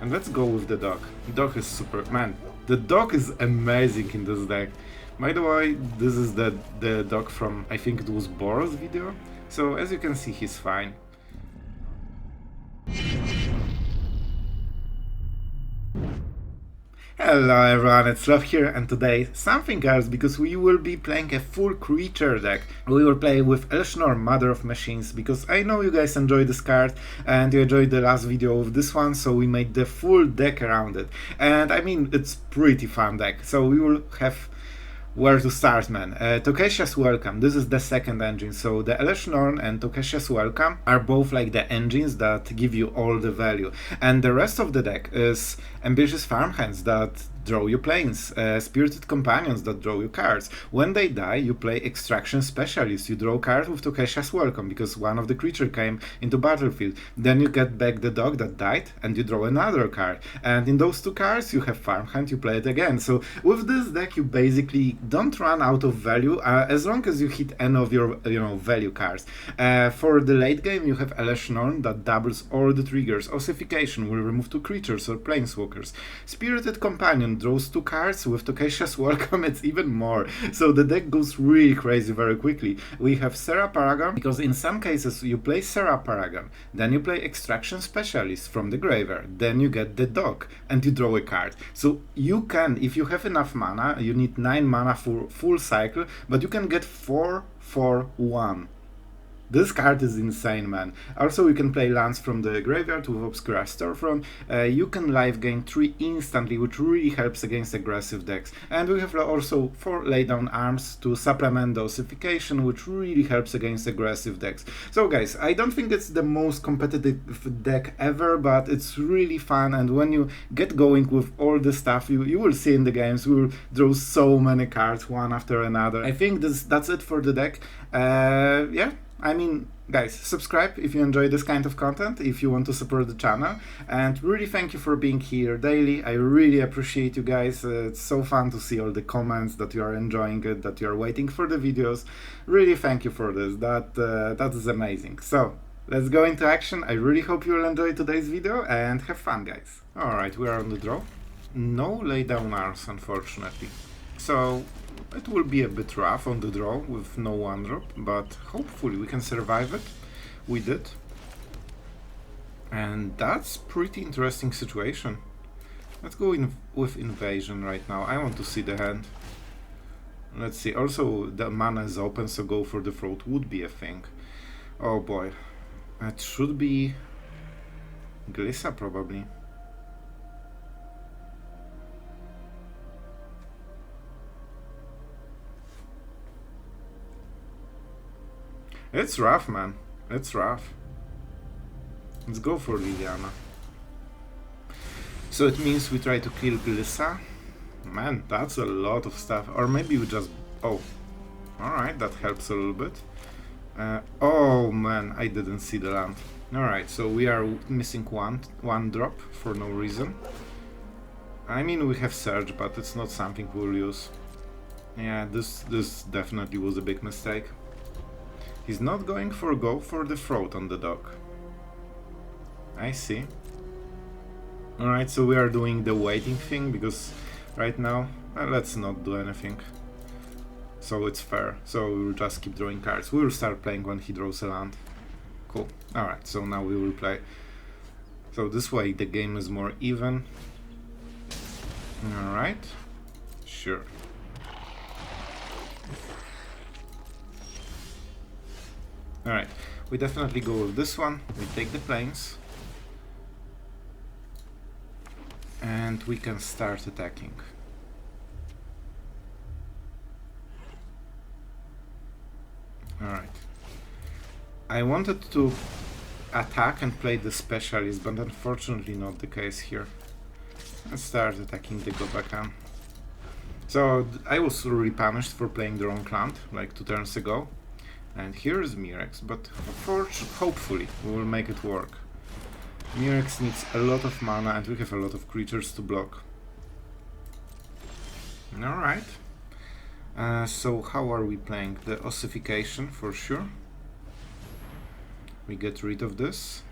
And let's go with the dog. Dog is super, man, the dog is amazing in this deck. By the way, this is the dog from, I think it was Boros video. So as you can see, he's fine. Hello everyone, it's Sloth here, and today something else, because we will be playing a full creature deck. We will play with Elesh Norn, Mother of Machines, because I know you guys enjoyed this card and you enjoyed the last video of this one, so we made the full deck around it. And I mean, it's pretty fun deck, so we will have where to start, man. Tocasia's Welcome, this is the second engine, so the Elesh Norn and Tocasia's Welcome are both like the engines that give you all the value. And the rest of the deck is Ambitious Farmhands that draw you planes, Spirited Companions that draw you cards. When they die, you play Extraction Specialist. You draw a card with Tocasia's Welcome because one of the creature came into battlefield. Then you get back the dog that died and you draw another card. And in those two cards, you have Farmhand, you play it again. So with this deck, you basically don't run out of value as long as you hit any of your value cards. For the late game, you have Elesh Norn that doubles all the triggers. Ossification will remove 2 creatures or planeswalkers. Spirited Companion draws 2 cards. With Tocasia's Welcome, it's even more. So the deck goes really crazy very quickly. We have Serra Paragon, because in some cases you play Serra Paragon, then you play Extraction Specialist from the graveyard, then you get the dog, and you draw a card. So you can, if you have enough mana, you need 9 mana for full cycle, but you can get 4 for 1. This card is insane, man. Also, you can play lands from the graveyard with Obscura Storefront. You can life gain 3 instantly, which really helps against aggressive decks. And we have also 4 laydown arms to supplement the Ossification, which really helps against aggressive decks. So guys, I don't think it's the most competitive deck ever, but it's really fun, and when you get going with all the stuff you will see in the games, we will draw so many cards one after another. I think that's it for the deck. Yeah. I mean, guys, subscribe if you enjoy this kind of content, if you want to support the channel, and really thank you for being here daily. I really appreciate you guys. It's so fun to see all the comments that you are enjoying it, that you are waiting for the videos. Really thank you for this. That is amazing. So let's go into action. I really hope you will enjoy today's video and have fun, guys. Alright, we are on the draw. No laydown arms, unfortunately. So it will be a bit rough on the draw with no 1-drop, but hopefully we can survive it. We did. And that's pretty interesting situation. Let's go in with Invasion right now. I want to see the hand. Let's see. Also, the mana is open, so go for the throat would be a thing. Oh boy. It should be Glissa probably. It's rough, man. It's rough. Let's go for Liliana. So it means we try to kill Glissa. Man, that's a lot of stuff. Or maybe we just... Oh. Alright, that helps a little bit. Oh, man, I didn't see the land. Alright, so we are missing one drop for no reason. I mean, we have Surge, but it's not something we'll use. Yeah, this definitely was a big mistake. He's not going for go for the throat on the dog. I see. Alright, so we are doing the waiting thing, because right now, let's not do anything. So it's fair. So we will just keep drawing cards. We will start playing when he draws a land. Cool. Alright, so now we will play. So this way the game is more even. Alright. Sure. Alright, we definitely go with this one. We take the planes. And we can start attacking. Alright. I wanted to attack and play the Specialist, but unfortunately not the case here. Let's start attacking the Gobakhan. So I was really punished for playing the wrong land, like 2 turns ago. And here is Mirex, but hopefully we will make it work. Mirex needs a lot of mana and we have a lot of creatures to block. Alright. So how are we playing? The Ossification for sure. We get rid of this.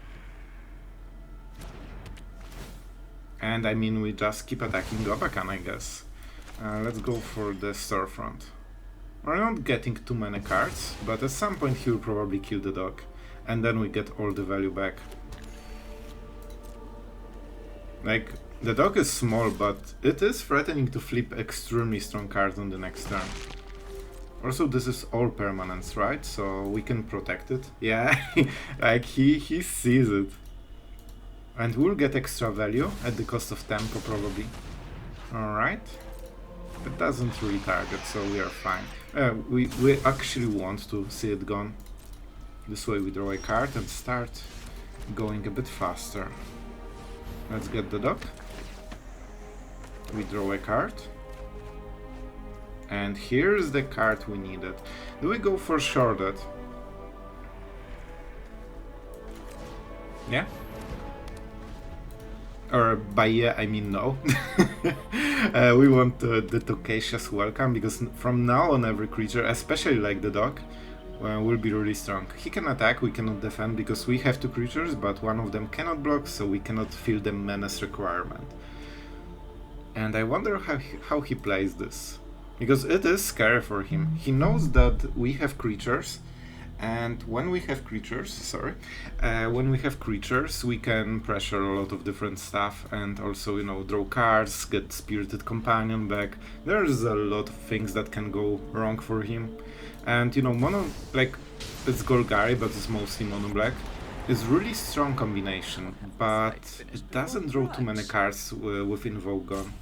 And I mean, we just keep attacking Gobakhan, I guess. Let's go for the Storefront. We're not getting too many cards, but at some point he'll probably kill the dog. And then we get all the value back. Like, the dog is small, but it is threatening to flip extremely strong cards on the next turn. Also, this is all permanents, right? So we can protect it. Yeah, like he sees it. And we'll get extra value at the cost of tempo, probably. Alright. It doesn't really target, so we are fine. We actually want to see it gone. This way we draw a card and start going a bit faster. Let's get the dog. We draw a card. And here's the card we needed. Do we go for shorted? Yeah? Or by yeah, I mean no. We want the Tocasia's welcome, because from now on every creature, especially like the dog, will be really strong. He can attack, we cannot defend because we have two creatures, but one of them cannot block, so we cannot fill the menace requirement. And I wonder how he plays this. Because it is scary for him. He knows that we have creatures, and when we have creatures, we can pressure a lot of different stuff, and also, you know, draw cards, get Spirited Companion back. There's a lot of things that can go wrong for him. And, you know, mono, like, it's Golgari, but it's mostly mono black. It's really strong combination, but it doesn't draw too many cards with Invoke gone.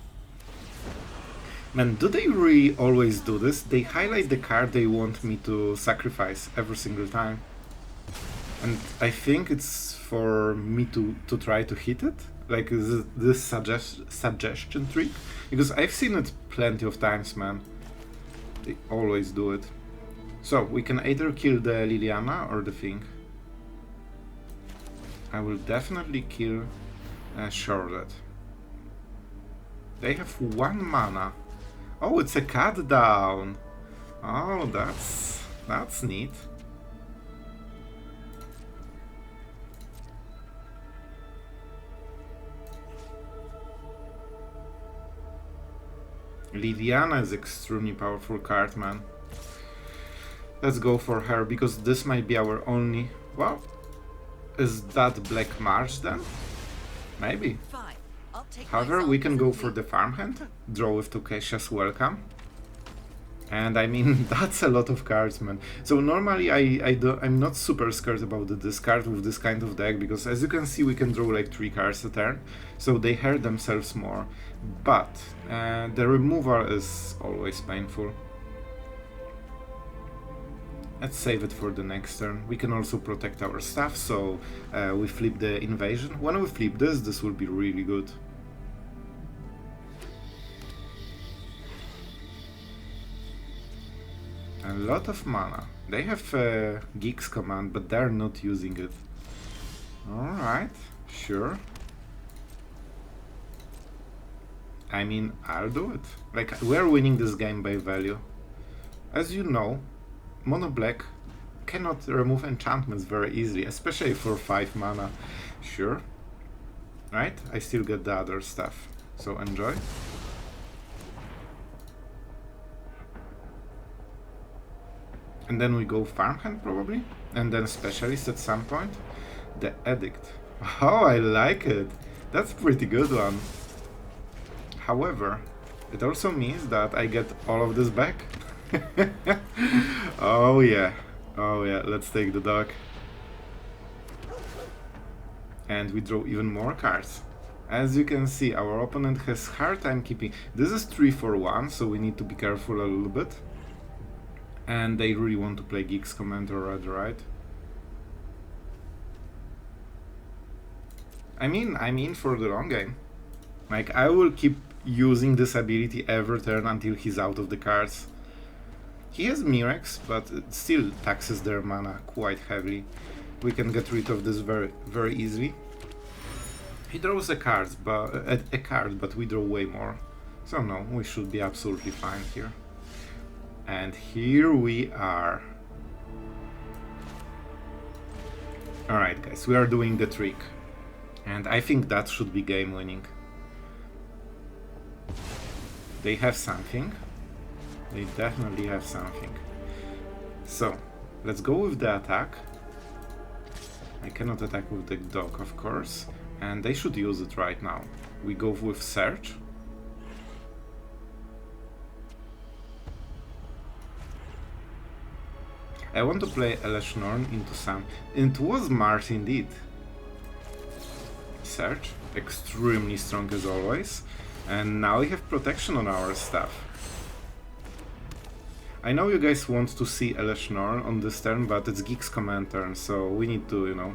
Man, do they really always do this? They highlight the card they want me to sacrifice every single time. And I think it's for me to try to hit it. Like this suggestion trick. Because I've seen it plenty of times, man. They always do it. So, we can either kill the Liliana or the thing. I will definitely kill Charlotte. They have 1 mana. Oh, it's a cut down. Oh, that's neat. Liliana is extremely powerful card, man. Let's go for her, because this might be our only... Well, is that Black March then? Maybe. However, we can go for the Farmhand, draw with Tocasia's welcome. And I mean, that's a lot of cards, man. So normally I'm not super scared about the discard with this kind of deck, because as you can see we can draw like 3 cards a turn, so they hurt themselves more. But the removal is always painful. Let's save it for the next turn. We can also protect our stuff, so we flip the invasion. When we flip this will be really good. A lot of mana. They have Geeks command, but they're not using it. Alright, sure. I mean, I'll do it. Like, we're winning this game by value. As you know, mono black cannot remove enchantments very easily, especially for 5 mana. Sure. Right? I still get the other stuff. So enjoy. And then we go Farmhand probably, and then Specialist at some point. The Edict. Oh, I like it. That's a pretty good one. However, it also means that I get all of this back. Oh yeah. Oh yeah, let's take the dog. And we draw even more cards. As you can see, our opponent has hard time keeping... This is 3 for 1, so we need to be careful a little bit. And they really want to play Geeks Command or Red, right? I mean for the long game. Like, I will keep using this ability every turn until he's out of the cards. He has Mirex, but it still taxes their mana quite heavily. We can get rid of this very, very easily. He draws a card, but we draw way more. So no, we should be absolutely fine here. And here we are. Alright guys, we are doing the trick. And I think that should be game winning. They have something. They definitely have something. So, let's go with the attack. I cannot attack with the dog, of course. And they should use it right now. We go with Search. I want to play Elesh Norn into some... It was smart indeed. Search. Extremely strong as always. And now we have protection on our stuff. I know you guys want to see Elesh Norn on this turn, but it's Geek's command turn, so we need to, you know,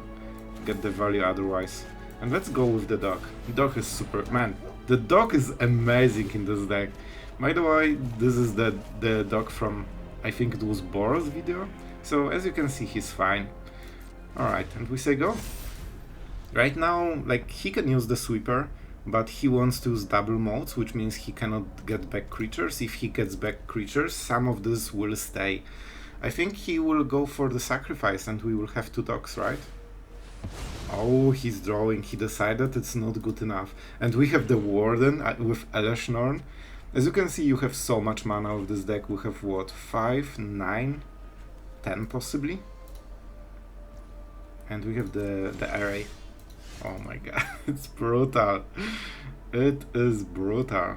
get the value otherwise. And let's go with the dog. Dog is super... Man, the dog is amazing in this deck. By the way, this is the dog from, I think it was Boros video. So as you can see, he's fine. Alright, and we say go. Right now, like, he can use the sweeper, but he wants to use double modes, which means he cannot get back creatures. If he gets back creatures, some of this will stay. I think he will go for the sacrifice and we will have 2 dogs, right? Oh, he's drawing. He decided it's not good enough. And we have the Warden with Elesh Norn. As you can see, you have so much mana of this deck. We have what? 5, 9, 10 possibly? And we have the array. Oh my god, it's brutal. It is brutal.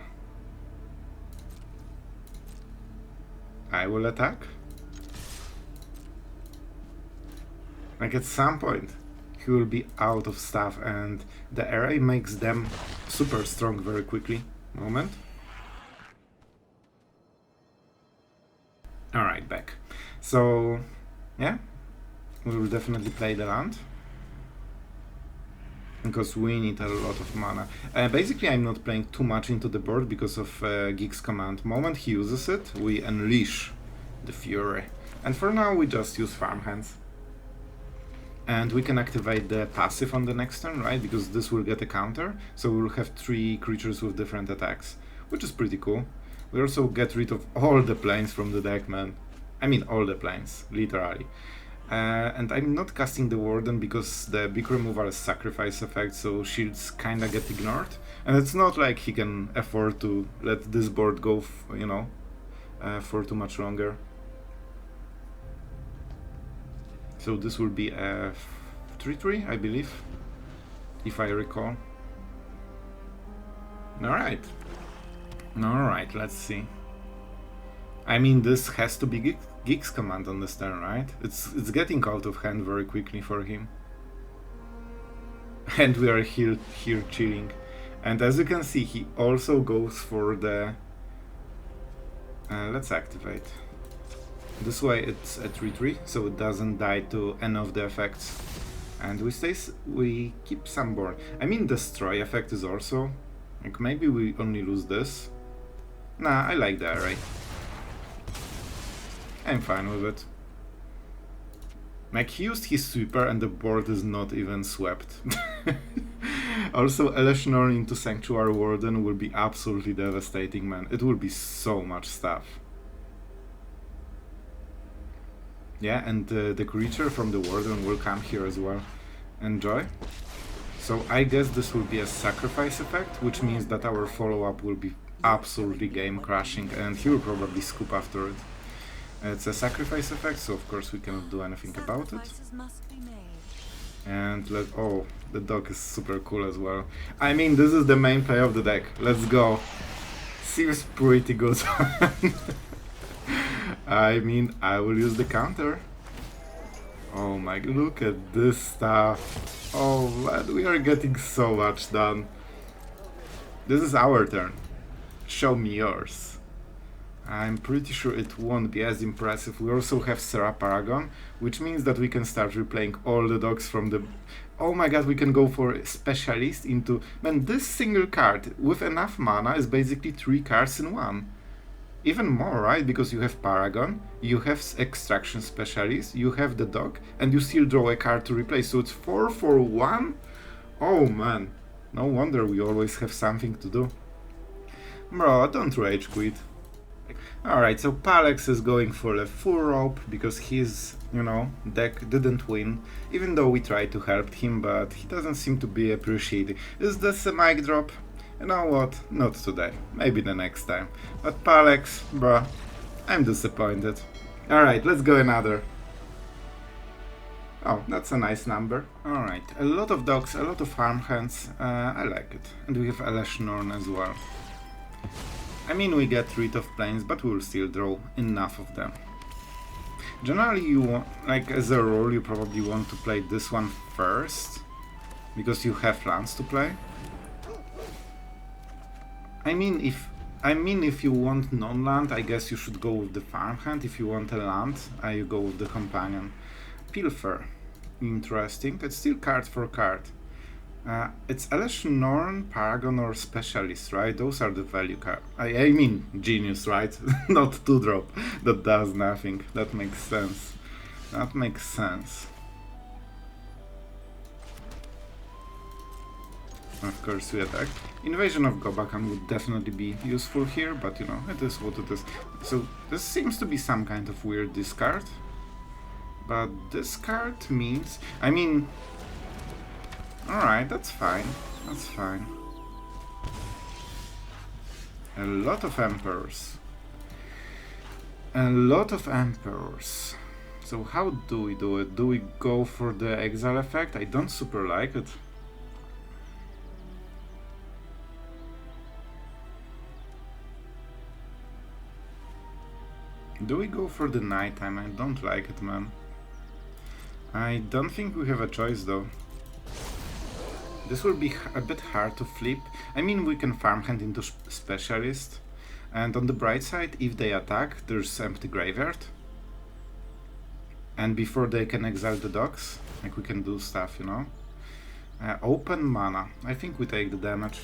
I will attack. Like at some point, he will be out of stuff and the array makes them super strong very quickly. Moment. Alright, back. So, yeah, we will definitely play the land. Because we need a lot of mana. Basically, I'm not playing too much into the board because of Geek's command. Moment he uses it, we unleash the fury. And for now, we just use farmhands. And we can activate the passive on the next turn, right? Because this will get a counter. So we will have 3 creatures with different attacks, which is pretty cool. We also get rid of all the planes from the deck, man. I mean, all the planes, literally. And I'm not casting the Warden because the big removal is sacrifice effect, so shields kinda get ignored. And it's not like he can afford to let this board go, you know, for too much longer. So this will be a 3/3, I believe, if I recall. Alright. Alright, let's see. I mean, this has to be Geek's command on this turn, right? It's getting out of hand very quickly for him. And we are here chilling. And as you can see, he also goes for the... let's activate. This way it's a 3/3, so it doesn't die to any of the effects. And we keep some board. I mean, destroy effect is also... Like, maybe we only lose this. Nah, I like the array. I'm fine with it. Like, he used his sweeper and the board is not even swept. Also, Elesh Norn into Sanctuary Warden will be absolutely devastating, man. It will be so much stuff. Yeah, and the creature from the Warden will come here as well. Enjoy. So I guess this will be a sacrifice effect, which means that our follow-up will be absolutely game-crashing, and he will probably scoop after it. It's a sacrifice effect, so of course we cannot do anything about it. And oh, the dog is super cool as well. I mean, this is the main play of the deck. Let's go. Seems pretty good. I mean, I will use the counter. Oh my, look at this stuff. Oh man, we are getting so much done. This is our turn. Show me yours. I'm pretty sure it won't be as impressive. We also have Serra Paragon, which means that we can start replaying all the dogs from the... Oh my god, we can go for Specialist into... Man, this single card with enough mana is basically 3 cards in one. Even more, right? Because you have Paragon, you have Extraction Specialist, you have the dog, and you still draw a card to replace. So it's 4 for 1? Oh man, no wonder we always have something to do. Bro, don't rage quit. Alright, so Palex is going for a full rope because his, you know, deck didn't win, even though we tried to help him, but he doesn't seem to be appreciating. Is this a mic drop? You know what? Not today. Maybe the next time. But Palex, bruh, I'm disappointed. Alright, let's go another. Oh, that's a nice number. Alright, a lot of dogs, a lot of farmhands. I like it. And we have Elesh Norn as well. I mean, we get rid of planes, but we'll still draw enough of them. Generally, you want, like as a rule, you probably want to play this one first, because you have lands to play. I mean, if you want non-land, I guess you should go with the farmhand. If you want a land, you go with the companion. Pilfer, interesting. It's still card for card. It's Elesh Norn, Paragon, or Specialist, right? Those are the value cards. I mean, Genius, right? Not 2-drop. That does nothing. That makes sense. That makes sense. Of course, we attack. Invasion of Gobakhan would definitely be useful here, but you know, it is what it is. So, this seems to be some kind of weird discard. But this card means... I mean... Alright, that's fine. That's fine. A lot of Emperors. A lot of Emperors. So how do we do it? Do we go for the exile effect? I don't super like it. Do we go for the nighttime? I don't like it, man. I don't think we have a choice, though. This will be a bit hard to flip. I mean, we can farmhand into Specialist. And on the bright side, if they attack, there's empty graveyard. And before they can exile the dogs, like we can do stuff, you know. Open mana. I think we take the damage.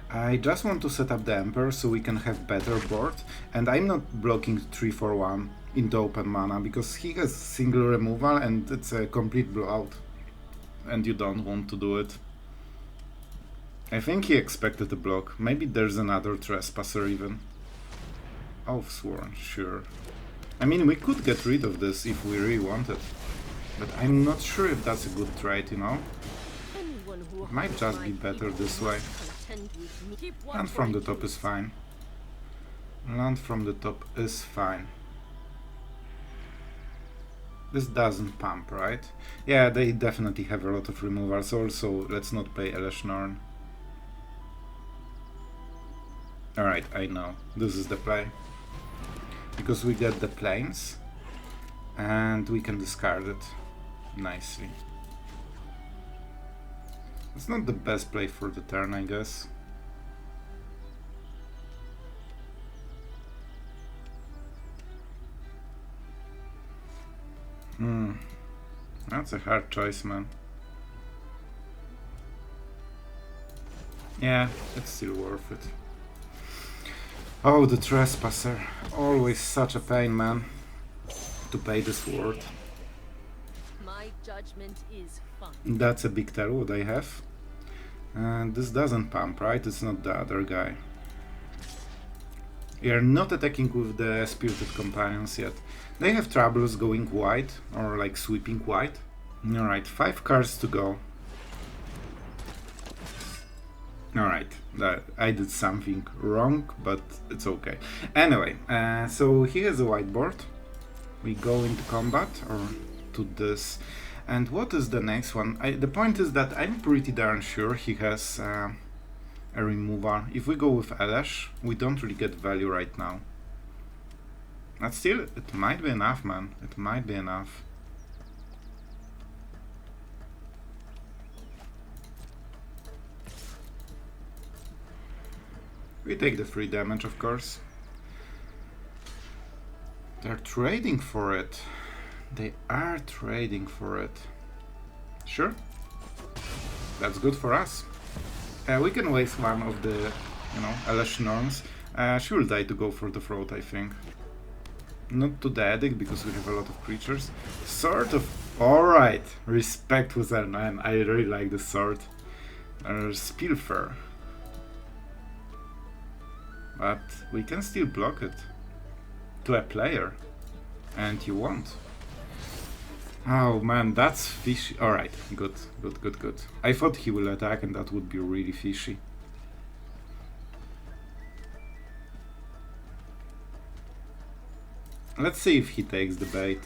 I just want to set up the Emperor so we can have better board, and I'm not blocking 3-4-1 into open mana because he has single removal and it's a complete blowout, and you don't want to do it. I think he expected a block. Maybe there's another Trespasser even. Oathsworn, sure. I mean, we could get rid of this if we really wanted, but I'm not sure if that's a good trade, you know? It might just be better this way. Land from the top is fine. Land from the top is fine. This doesn't pump, right? Yeah, they definitely have a lot of removals also. Let's not play Elesh Norn. Alright, I know. This is the play. Because we get the planes and we can discard it nicely. It's not the best play for the turn, I guess. That's a hard choice, man. Yeah, it's still worth it. Oh, the Trespasser. Always such a pain, man. To pay this word. My judgment is fine. That's a big tell what I have. And this doesn't pump, right? It's not the other guy. We are not attacking with the Spirited Companions yet. They have troubles going wide, or like sweeping wide. Alright, 5 cards to go. Alright, I did something wrong, but it's okay. Anyway, so he has a whiteboard. We go into combat, or to this. And what is the next one? The point is that I'm pretty darn sure he has a removal. If we go with Elesh, we don't really get value right now. But still, it might be enough, man. It might be enough. We take the free damage, of course. They're trading for it. They are trading for it. Sure. That's good for us. We can waste one of the, you know, Elesh Norns. She will die to go for the throat, I think. Not to the Edict, because we have a lot of creatures. Sort of. Alright. Respect with her, man. I really like the sword. Spilfer. But we can still block it. To a player. And you won't. Oh man, that's fishy. Alright, good, good, good, good. I thought he will attack and that would be really fishy. Let's see if he takes the bait.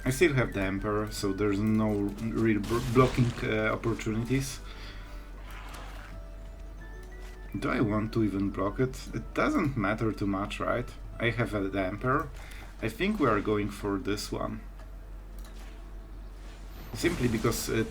I still have the Emperor, so there's no real blocking opportunities. Do I want to even block it? It doesn't matter too much, right? I have the Emperor. I think we are going for this one. Simply because it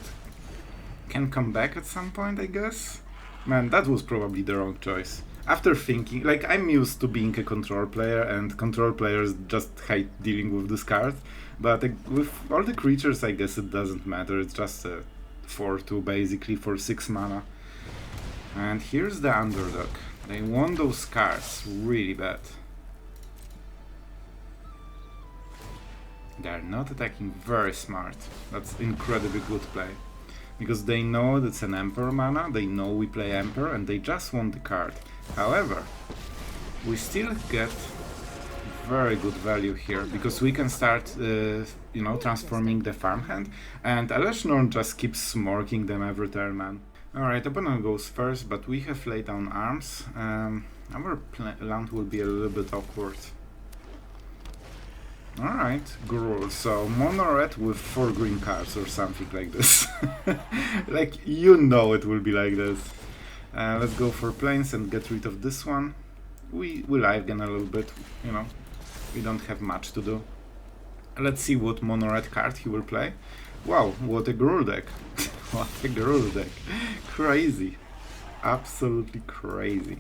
can come back at some point, I guess? Man, that was probably the wrong choice. After thinking, like, I'm used to being a control player, and control players just hate dealing with this card. But with all the creatures, I guess it doesn't matter. It's just a 4-2 basically for 6 mana. And here's the underdog. They want those cards really bad. They're not attacking very smart. That's incredibly good play. Because they know that's an Emperor mana, they know we play Emperor, and they just want the card. However, we still get very good value here, because we can start, you know, transforming the farmhand, and Elesh Norn just keeps smorking them every turn, man. Alright, opponent goes first, but we have laid down arms. Our land will be a little bit awkward. Alright, Gruul, so mono red with 4 green cards or something like this. Like, you know it will be like this. Let's go for planes and get rid of this one. We live again a little bit, you know, we don't have much to do. Let's see what mono red card he will play. Wow, what a Gruul deck. What a Gruul deck. Crazy. Absolutely crazy.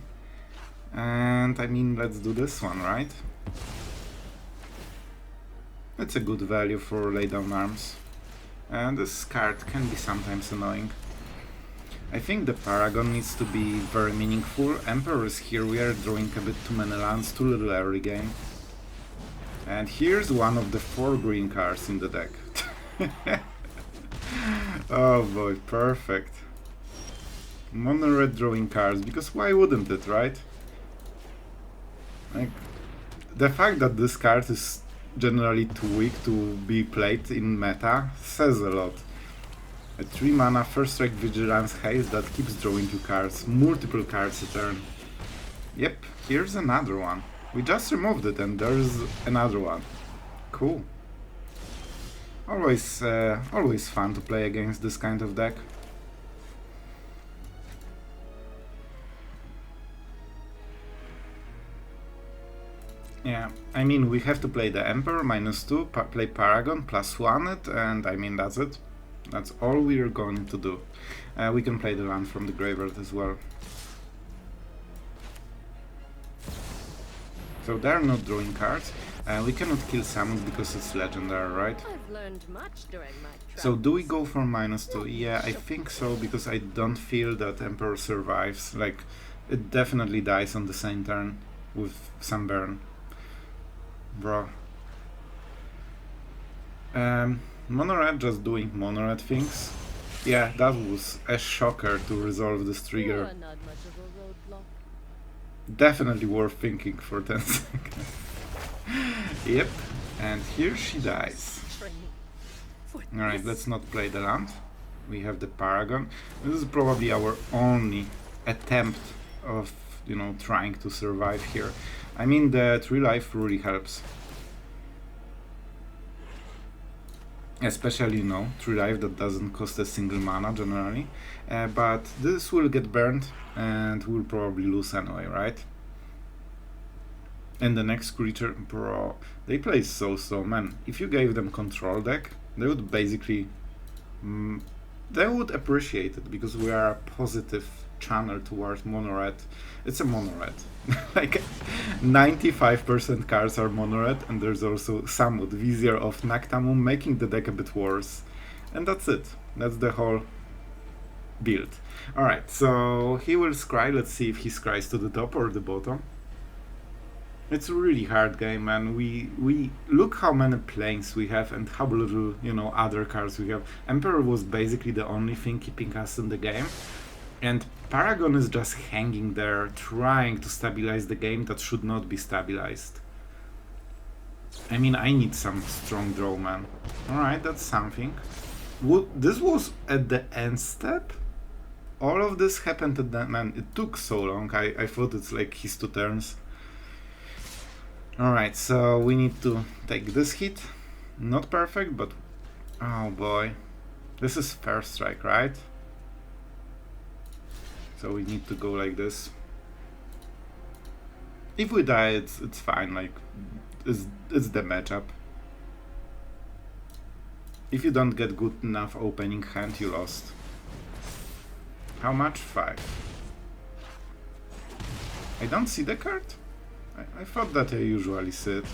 And I mean, let's do this one, right? It's a good value for lay down arms. And this card can be sometimes annoying. I think the Paragon needs to be very meaningful. Emperor is here, we are drawing a bit too many lands, too little early game. And here's one of the 4 green cards in the deck. Oh boy, perfect. Mono red drawing cards, because why wouldn't it, right? Like, the fact that this card is generally too weak to be played in meta says a lot. A 3 mana first strike vigilance haste that keeps drawing you cards, multiple cards a turn. Yep, here's another one. We just removed it and there's another one. Cool. Always fun to play against this kind of deck. Yeah, I mean, we have to play the Emperor, -2, play Paragon, +1 it, and I mean, that's it. That's all we are going to do. We can play the land from the graveyard as well. So they're not drawing cards. We cannot kill summons because it's legendary, right? I've learned much during my So do we go for -2? Yeah, I think so, because I don't feel that Emperor survives. Like, it definitely dies on the same turn with some burn. Bro. Mono red just doing mono red things. Yeah, that was a shocker to resolve this trigger. You're not much of a roadblock. Definitely worth thinking for 10 seconds. Yep, and here she dies. Alright, let's not play the land. We have the Paragon. This is probably our only attempt of, you know, trying to survive here. I mean, the 3 life really helps. Especially, you know, 3 life that doesn't cost a single mana generally. But this will get burned and we'll probably lose anyway, right? And the next creature, bro, they play so, man. If you gave them control deck, they would basically, they would appreciate it, because we are a positive channel towards mono red. It's a mono red. Like 95% cards are mono red, and there's also somewhat Vizier of Nactamum making the deck a bit worse. And that's it. That's the whole build. Alright, so he will scry. Let's see if he scries to the top or the bottom. It's a really hard game, man. We look how many planes we have and how little, you know, other cards we have. Emperor was basically the only thing keeping us in the game. And Paragon is just hanging there, trying to stabilize the game that should not be stabilized. I mean, I need some strong draw, man. Alright, that's something. This was at the end step? All of this happened at the... Man, it took so long. I thought it's like his 2 turns. Alright, so we need to take this hit. Not perfect, but... Oh boy. This is first strike, right? So we need to go like this. If we die, it's fine, like... It's the matchup. If you don't get good enough opening hand, you lost. How much? 5. I don't see the card? I thought that I usually see it.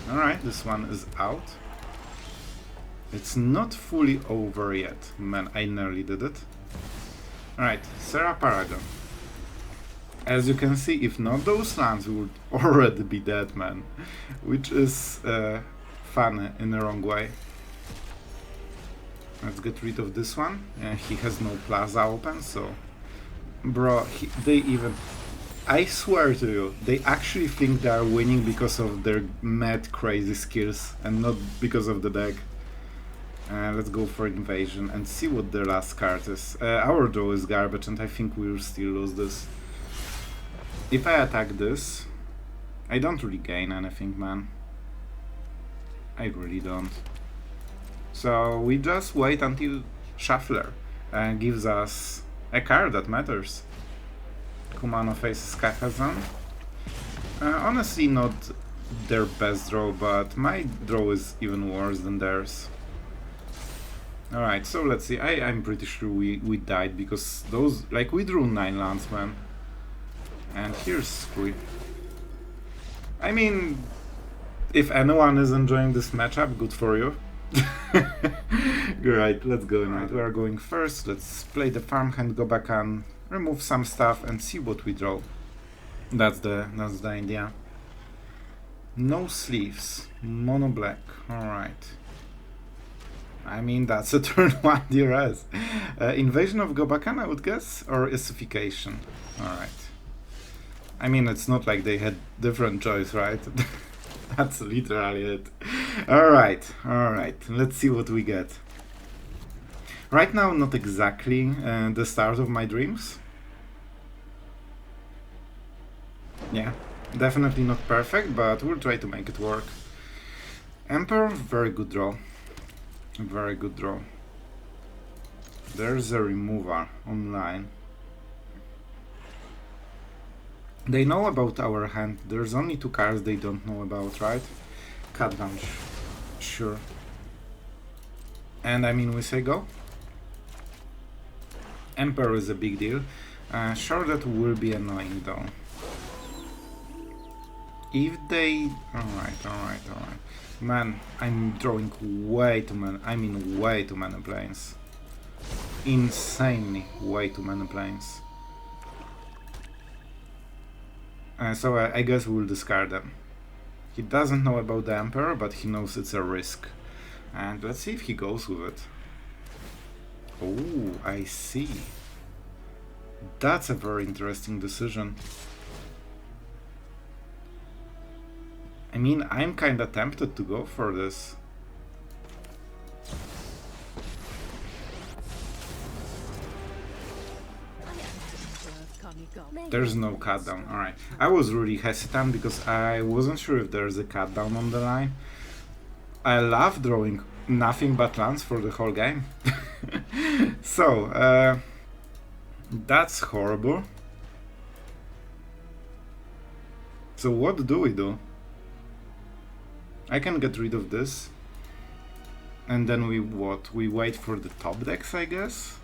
Alright, this one is out. It's not fully over yet. Man, I nearly did it. Alright, Serra Paragon. As you can see, if not those lands, we would already be dead, man. Which is funny in the wrong way. Let's get rid of this one. He has no plaza open, so... Bro, they even... I swear to you, they actually think they are winning because of their mad crazy skills and not because of the deck. Let's go for Invasion and see what their last card is. Our draw is garbage and I think we'll still lose this. If I attack this, I don't really gain anything, man. I really don't. So we just wait until Shuffler gives us a card that matters. Kumano faces Kakazan. Honestly, not their best draw, but my draw is even worse than theirs. Alright, so let's see. I'm pretty sure we died because those... Like, we drew 9 lands, man. And here's Squid. I mean, if anyone is enjoying this matchup, good for you. Right, let's go. Right, we are going first. Let's play the Farmhand Gobakhan, remove some stuff, and see what we draw. That's the idea. No sleeves, mono black. All right. I mean, that's a turn 1 DRS. Invasion of Gobakhan, I would guess, or Ossification. All right. I mean, it's not like they had different choice, right? That's literally it. Alright, let's see what we get. Right now, not exactly the start of my dreams. Yeah, definitely not perfect, but we'll try to make it work. Emperor, very good draw. Very good draw. There's a remover online. They know about our hand. There's only 2 cards they don't know about, right? Cut down, sure. And I mean, we say go. Emperor is a big deal. Sure, that will be annoying though. If they... Alright. Man, I'm drawing way too many... I mean, way too many planes. Insanely way too many planes. So I guess we'll discard them. He doesn't know about the Emperor, but he knows it's a risk. And let's see if he goes with it. Oh, I see. That's a very interesting decision. I mean, I'm kinda tempted to go for this. There's no cut down, alright. I was really hesitant because I wasn't sure if there's a cut down on the line. I love drawing nothing but lands for the whole game. So, that's horrible. So what do we do? I can get rid of this. And then we what? We wait for the top decks, I guess?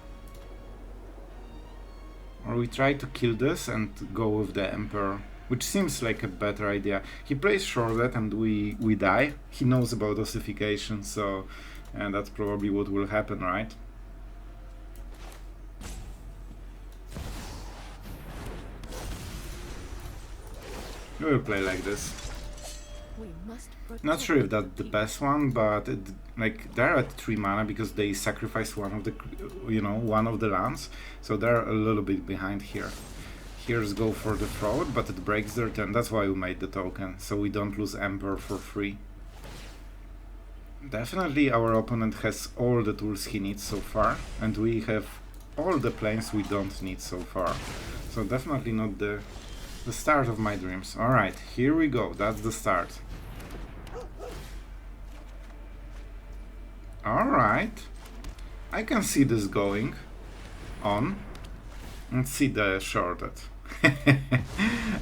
Or we try to kill this and go with the Emperor, which seems like a better idea. He plays Shortlet and we die. He knows about Ossification, so that's probably what will happen, right? We will play like this. Not sure if that's the best one, but like they're at 3 mana because they sacrificed one of the, one of the lands, so they're a little bit behind here. Here's go for the fraud, but it breaks their turn. That's why we made the token, so we don't lose Emperor for free. Definitely our opponent has all the tools he needs so far, and we have all the planes we don't need so far. So definitely not the start of my dreams. Alright, here we go, that's the start. Alright, I can see this going on. Let's see the shorted.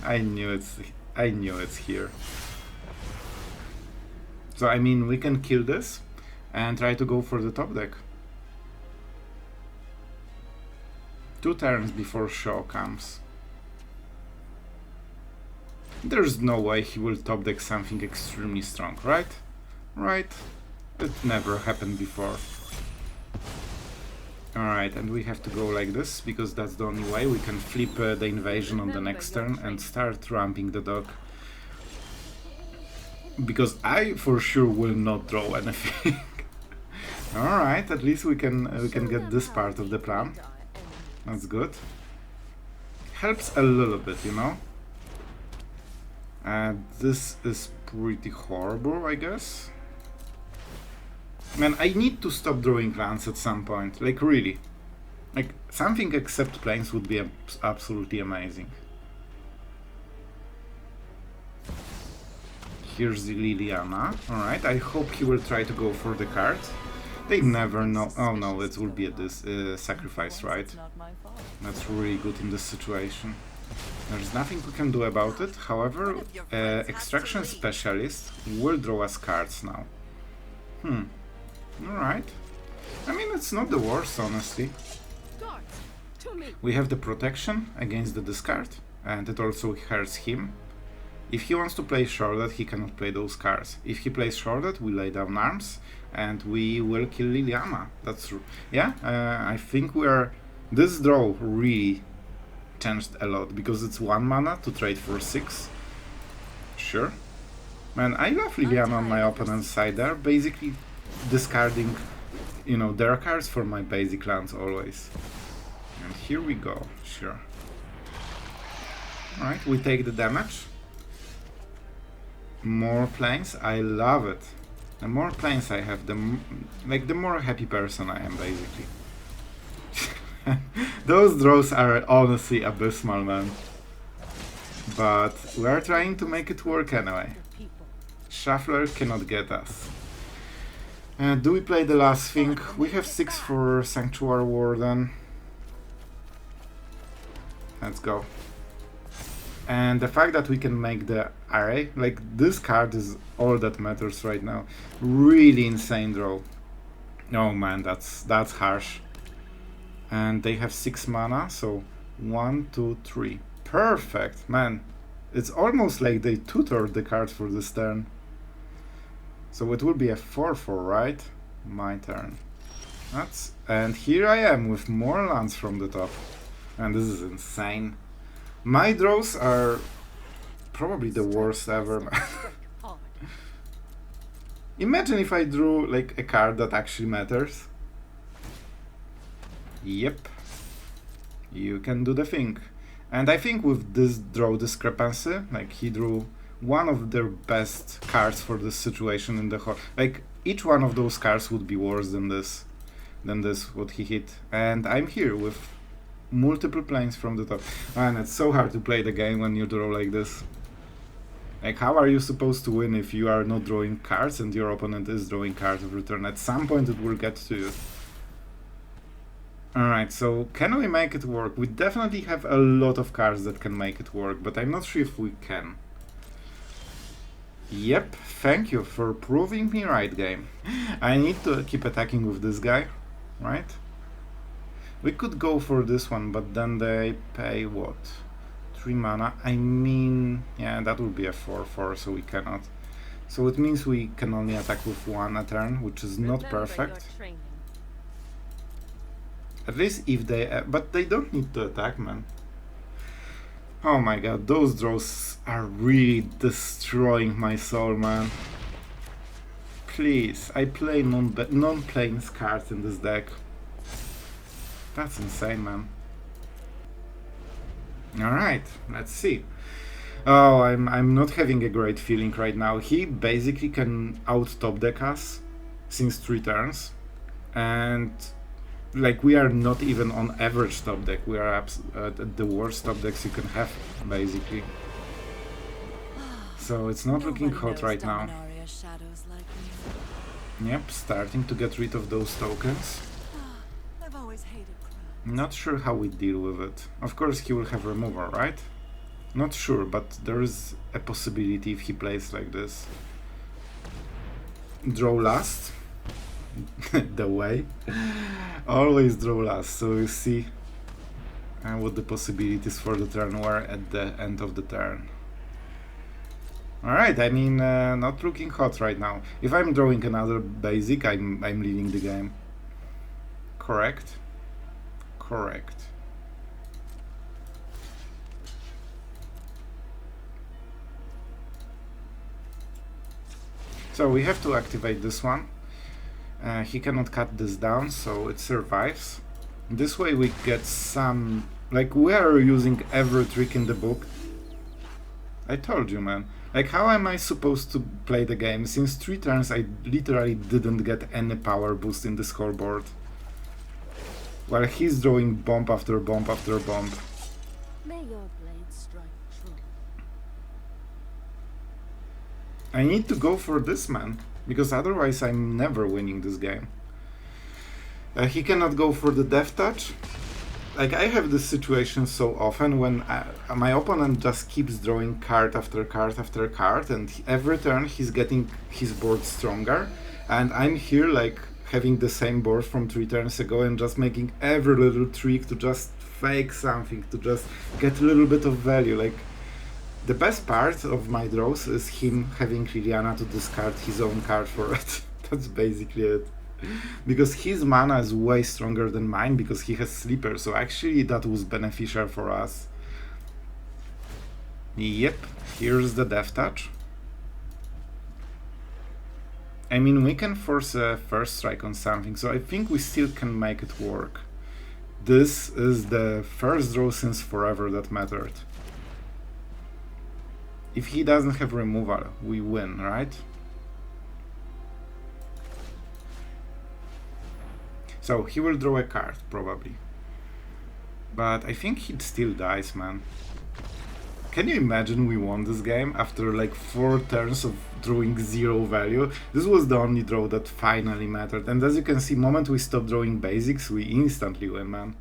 I knew it's here. So I mean, we can kill this and try to go for the top deck. 2 turns before Shaw comes. There's no way he will top deck something extremely strong, right? Right? It never happened before. Alright, and we have to go like this, because that's the only way we can flip the invasion on the next turn and start ramping the dog. Because I for sure will not draw anything. Alright, at least we can get this part of the plan. That's good. Helps a little bit, you know. This is pretty horrible, I guess. Man, I need to stop drawing lands at some point, like really. Like, something except planes would be absolutely amazing. Here's the Liliana. Alright, I hope he will try to go for the card. They never know. Oh no, it will be a sacrifice, right? That's really good in this situation. There's nothing we can do about it. However, Extraction Specialist will draw us cards now. Alright. I mean, it's not the worst, honestly. We have the protection against the discard, and it also hurts him. If he wants to play shorted, he cannot play those cards. If he plays shorted, we lay down arms, and we will kill Liliana. That's true. Yeah, I think we are... This draw really changed a lot, because it's 1 mana to trade for 6. Sure. Man, I love Liliana on my opponent's side there, basically discarding, you know, their cards for my basic lands always. And here we go, sure. Alright, we take the damage. More planes, I love it. The more planes I have, the more happy person I am, basically. Those draws are honestly abysmal, man. But we are trying to make it work anyway. Shuffler cannot get us. Do we play the last thing? We have 6 for Sanctuary Warden. Let's go. And the fact that we can make the array, like this card is all that matters right now. Really insane draw. Oh man, that's harsh. And they have 6 mana, so 1, 2, 3. Perfect, man. It's almost like they tutored the card for this turn. So it will be a 4/4, right? My turn. And here I am with more lands from the top. And this is insane. My draws are probably the worst ever. Imagine if I drew like a card that actually matters. Yep. You can do the thing. And I think with this draw discrepancy, like he drew one of their best cards for this situation in the whole... Like, each one of those cards would be worse than this, what he hit. And I'm here with multiple planes from the top. And it's so hard to play the game when you draw like this. Like, how are you supposed to win if you are not drawing cards and your opponent is drawing cards every turn? At some point it will get to you. Alright, so can we make it work? We definitely have a lot of cards that can make it work, but I'm not sure if we can. Yep, thank you for proving me right, game. I need to keep attacking with this guy, right? We could go for this one, but then they pay what? 3 mana. I mean, yeah, that would be a 4/4, so we cannot. So it means we can only attack with 1 a turn, which is not perfect. At least if they... but they don't need to attack, man. Oh my god, those draws are really destroying my soul, man. Please, I play non-planes cards in this deck. That's insane, man. Alright, let's see. Oh, I'm not having a great feeling right now. He basically can out-top deck us since 3 turns. And like we are not even on average top deck. We are at the worst top decks you can have, basically. So it's not looking hot right now. Yep, starting to get rid of those tokens. I've always hated crowds. Not sure how we deal with it. Of course he will have removal, right? Not sure, but there is a possibility if he plays like this. Draw last. The way. Always draw last, so you see what the possibilities for the turn were at the end of the turn. Alright, I mean, not looking hot right now. If I'm drawing another basic, I'm leading the game. Correct? Correct. So we have to activate this one. He cannot cut this down, so it survives. This way we get some... Like, we are using every trick in the book. I told you, man. Like, how am I supposed to play the game? Since 3 turns I literally didn't get any power boost in the scoreboard. While he's drawing bomb after bomb after bomb. May your blade strike true. I need to go for this man, because otherwise I'm never winning this game. He cannot go for the death touch. Like, I have this situation so often when my opponent just keeps drawing card after card after card, and every turn he's getting his board stronger, and I'm here like having the same board from 3 turns ago and just making every little trick to just fake something, to just get a little bit of value. Like, the best part of my draws is him having Liliana to discard his own card for it. That's basically it. Because his mana is way stronger than mine because he has Sleeper, so actually that was beneficial for us. Yep, here's the Death Touch. I mean, we can force a first strike on something, so I think we still can make it work. This is the first draw since forever that mattered. If he doesn't have removal, we win, right? So he will draw a card, probably. But I think he still dies, man. Can you imagine we won this game after like 4 turns of drawing 0 value? This was the only draw that finally mattered. And as you can see, moment we stop drawing basics, we instantly win, man.